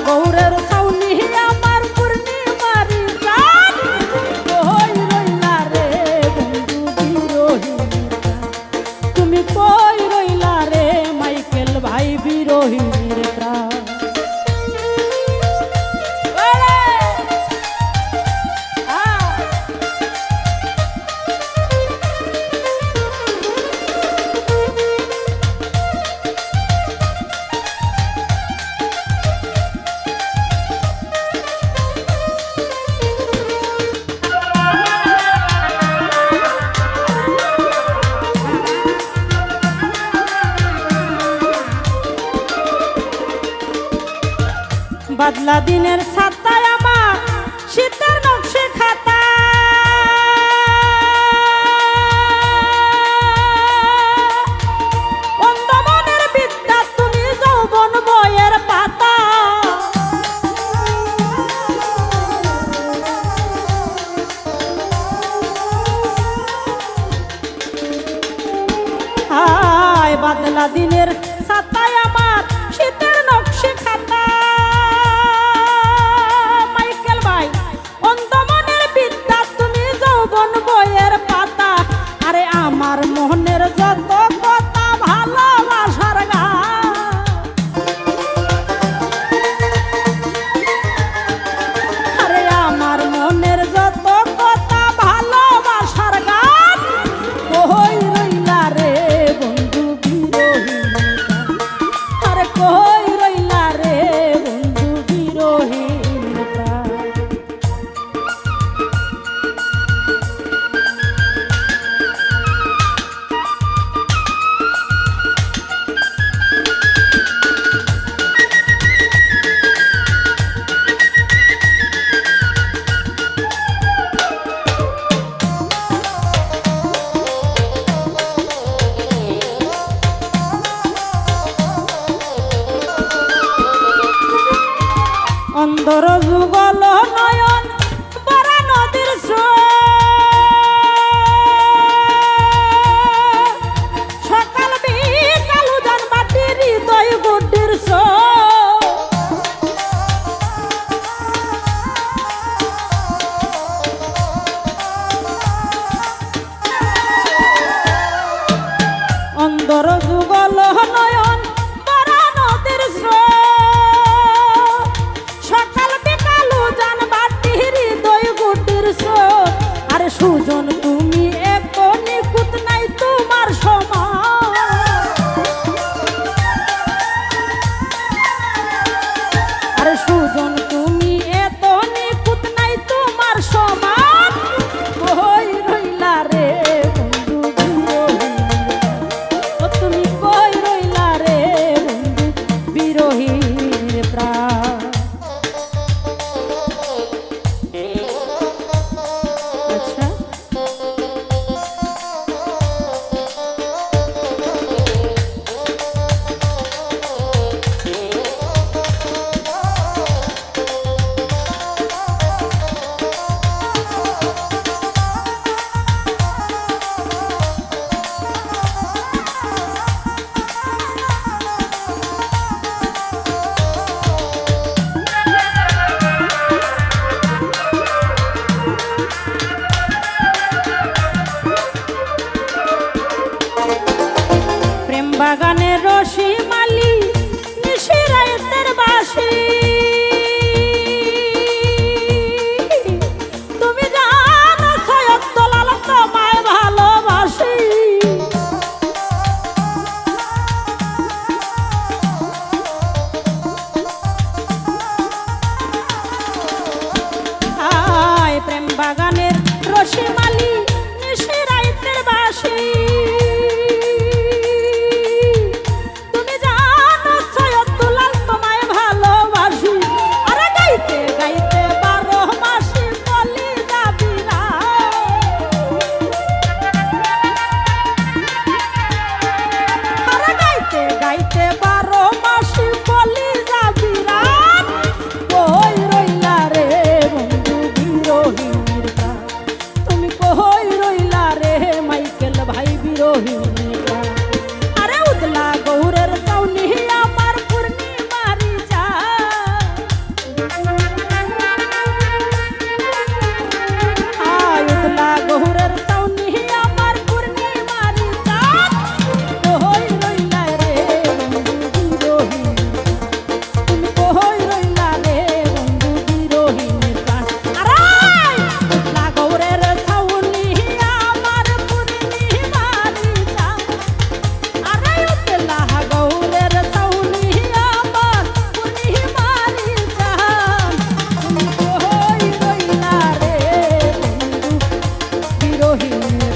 গৌরের সাউনি আমার পূর্ণিমারি প্রাণ কই রইলা রে বন্ধু বিরোহিনী তুমি কই রইলা রে মাইকেল ভাই বিরোহিনীর প্রাণ বাদলা দিনের ছাতায় আমার শীতের নকশে খাতা অন্ধমনের বিদ্যা তুমি যৌবন বইয়ের পাতা হায় বাদলা দিনের ছাতায় আমার শীতের নকশে খাতা আমার মনের যত কথা ভালোবাসার গান আরে আমার মনের যত কথা ভালোবাসার গান কই রইলা রে বন্ধু বিরোহিনী আরে কই রইলা রে বন্ধু বিরোহিনী প্রাণ অন্ধর যুগল নয়ন বরা নদীর সকাল বিকাল উজান বাটির হৃদয় গুটির অন্ধর যুগল নয়ন বরা নদীর আরে সুজন তুমি এত নিকুত নাই তোমার সমান আরে সুজন তুমি এত নিকুত নাই তোমার সমান কই রইলা রে বন্ধু বিরোহিনী তুমি কই রইলা রে বন্ধু বিরোহিনীর প্রাণ বাগানের রশি মালি নিশিরাতের বাসি তুমি জানো সৈয়দ দলাল তোমায় ভালোবাসি হায় প্রেম বাগানের রশি মালি নিশিরাতের বাসি তুমি দিন